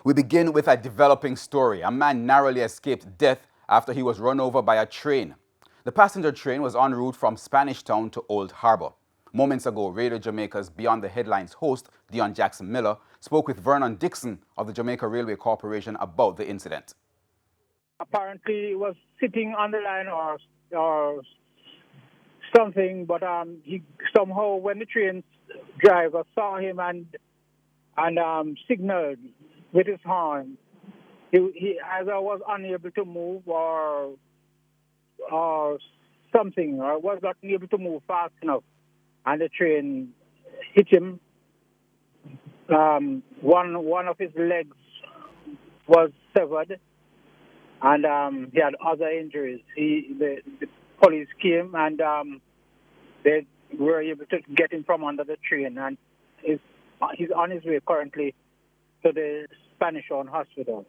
We begin with a developing story. A man narrowly escaped death after he was run over by a train. The passenger train was en route from Spanish Town to Old Harbor. Moments ago, Radio Jamaica's Beyond the Headlines host, Dion Jackson Miller, spoke with Vernon Dixon of the Jamaica Railway Corporation about the incident. Apparently, he was sitting on the line or something, but he somehow, when the train driver saw him and signaled with his horn, he either was unable to move or something, or was not able to move fast enough, and the train hit him. One of his legs was severed, and he had other injuries. The police came and they were able to get him from under the train, and he's on his way currently to the Spanish Town Hospital.